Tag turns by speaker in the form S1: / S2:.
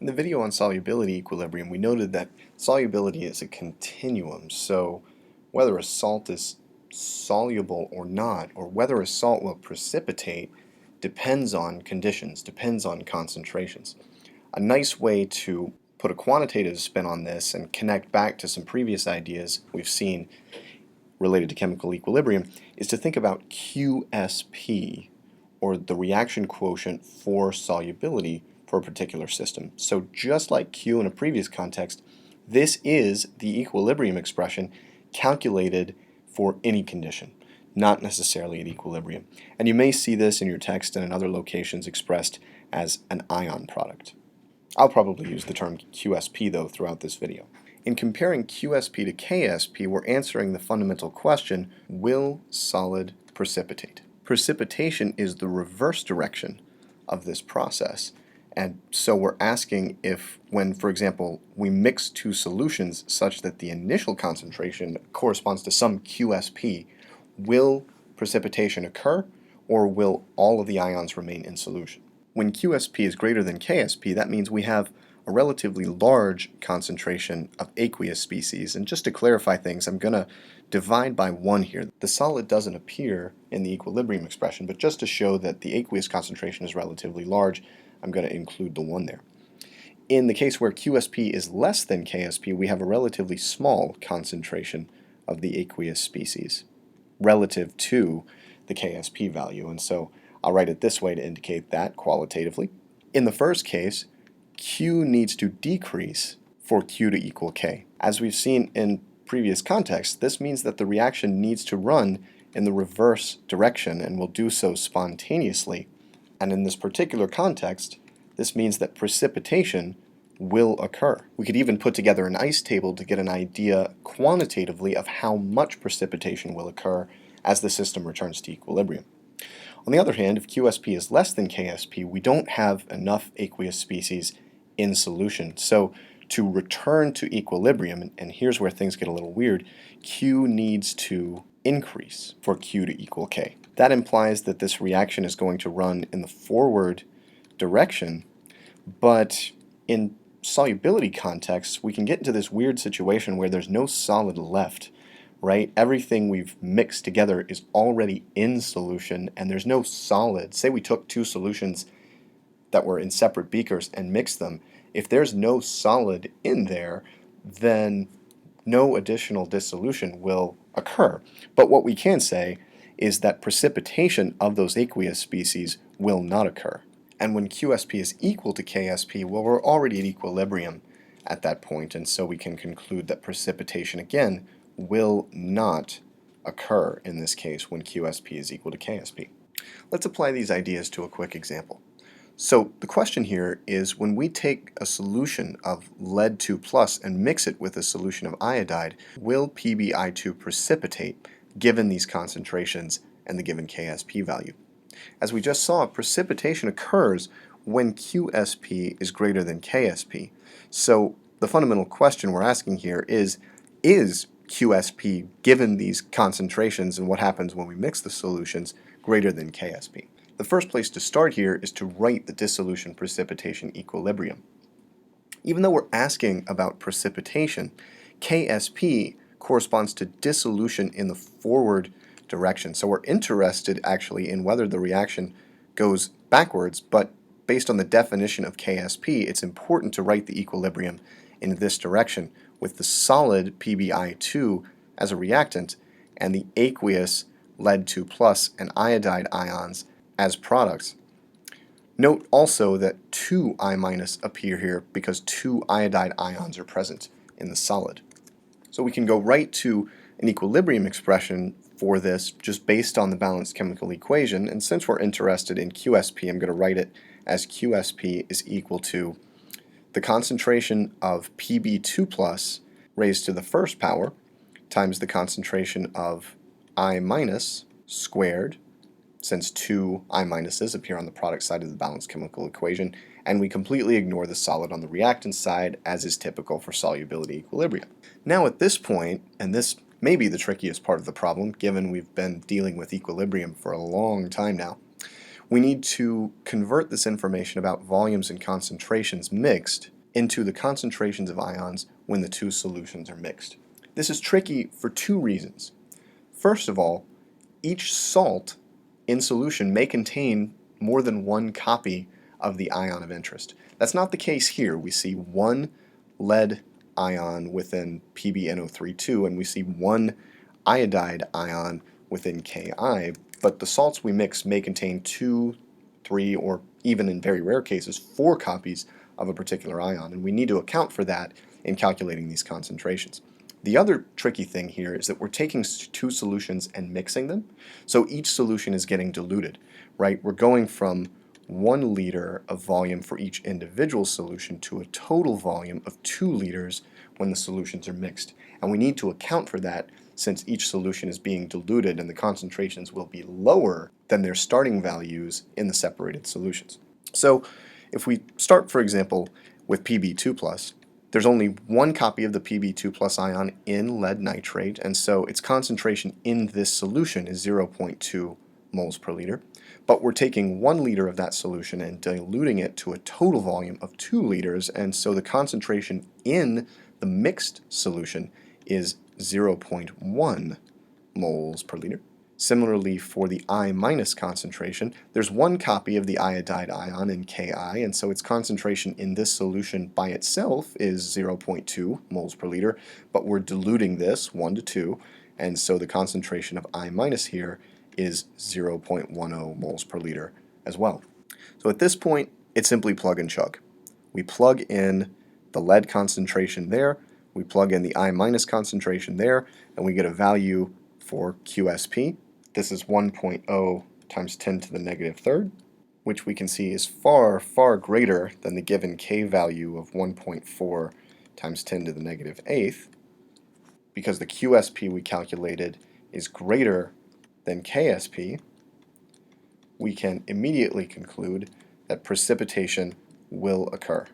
S1: In the video on solubility equilibrium, we noted that solubility is a continuum, so whether a salt is soluble or not, or whether a salt will precipitate, depends on conditions, depends on concentrations. A nice way to put a quantitative spin on this and connect back to some previous ideas we've seen related to chemical equilibrium is to think about QSP, or the reaction quotient for solubility for a particular system. So just like Q in a previous context, this is the equilibrium expression calculated for any condition, not necessarily at equilibrium. And you may see this in your text and in other locations expressed as an ion product. I'll probably use the term QSP though throughout this video. In comparing QSP to KSP, we're answering the fundamental question, will solid precipitate? Precipitation is the reverse direction of this process. And so we're asking if when, for example, we mix two solutions such that the initial concentration corresponds to some QSP, will precipitation occur or will all of the ions remain in solution? When QSP is greater than KSP, that means we have a relatively large concentration of aqueous species. And just to clarify things, I'm going to divide by 1 here. The solid doesn't appear in the equilibrium expression, but just to show that the aqueous concentration is relatively large, I'm going to include the 1 there. In the case where QSP is less than KSP, we have a relatively small concentration of the aqueous species relative to the KSP value, and so I'll write it this way to indicate that qualitatively. In the first case, Q needs to decrease for Q to equal K. As we've seen in previous contexts, this means that the reaction needs to run in the reverse direction and will do so spontaneously. And in this particular context, this means that precipitation will occur. We could even put together an ice table to get an idea quantitatively of how much precipitation will occur as the system returns to equilibrium. On the other hand, if QSP is less than KSP, we don't have enough aqueous species in solution. So to return to equilibrium, and here's where things get a little weird, Q needs to increase for Q to equal K. That implies that this reaction is going to run in the forward direction, but in solubility contexts, we can get into this weird situation where there's no solid left, right? Everything we've mixed together is already in solution, and there's no solid. Say we took two solutions that were in separate beakers and mixed them. If there's no solid in there, then no additional dissolution will occur. But what we can say is that precipitation of those aqueous species will not occur. And when QSP is equal to KSP, well, we're already at equilibrium at that point, and so we can conclude that precipitation, again, will not occur in this case when QSP is equal to KSP. Let's apply these ideas to a quick example. So the question here is, when we take a solution of lead 2 plus and mix it with a solution of iodide, will PbI2 precipitate given these concentrations and the given KSP value? As we just saw, precipitation occurs when QSP is greater than KSP. So the fundamental question we're asking here is QSP, given these concentrations and what happens when we mix the solutions, greater than KSP? The first place to start here is to write the dissolution precipitation equilibrium. Even though we're asking about precipitation, KSP corresponds to dissolution in the forward direction. So we're interested actually in whether the reaction goes backwards, but based on the definition of KSP, it's important to write the equilibrium in this direction with the solid PbI2 as a reactant and the aqueous lead 2 plus and iodide ions as products. Note also that 2 I minus appear here because 2 iodide ions are present in the solid. So we can go right to an equilibrium expression for this just based on the balanced chemical equation, and since we're interested in QSP, I'm going to write it as QSP is equal to the concentration of Pb2 plus raised to the first power times the concentration of I minus squared, since 2 I minuses appear on the product side of the balanced chemical equation, and we completely ignore the solid on the reactant side, as is typical for solubility equilibria. Now at this point, and this may be the trickiest part of the problem, given we've been dealing with equilibrium for a long time now, we need to convert this information about volumes and concentrations mixed into the concentrations of ions when the two solutions are mixed. This is tricky for two reasons. First of all, each salt in solution may contain more than one copy of the ion of interest. That's not the case here. We see one lead ion within PbNO32 and we see one iodide ion within Ki, but the salts we mix may contain 2, 3, or even in very rare cases 4 copies of a particular ion, and we need to account for that in calculating these concentrations. The other tricky thing here is that we're taking two solutions and mixing them, so each solution is getting diluted, right? We're going from 1 liter of volume for each individual solution to a total volume of 2 liters when the solutions are mixed. And we need to account for that since each solution is being diluted and the concentrations will be lower than their starting values in the separated solutions. So if we start, for example, with Pb2+, there's only one copy of the Pb2+ ion in lead nitrate, and so its concentration in this solution is 0.2 moles per liter. But we're taking 1 liter of that solution and diluting it to a total volume of 2 liters, and so the concentration in the mixed solution is 0.1 moles per liter. Similarly, for the I- concentration, there's one copy of the iodide ion in Ki, and so its concentration in this solution by itself is 0.2 moles per liter, but we're diluting this 1 to 2, and so the concentration of I- here is 0.10 moles per liter as well. So at this point, it's simply plug and chug. We plug in the lead concentration there, we plug in the I- concentration there, and we get a value for QSP. This is 1.0 times 10 to the negative third, which we can see is far, far greater than the given K value of 1.4 times 10 to the negative eighth, because the QSP we calculated is greater than KSP. We can immediately conclude that precipitation will occur.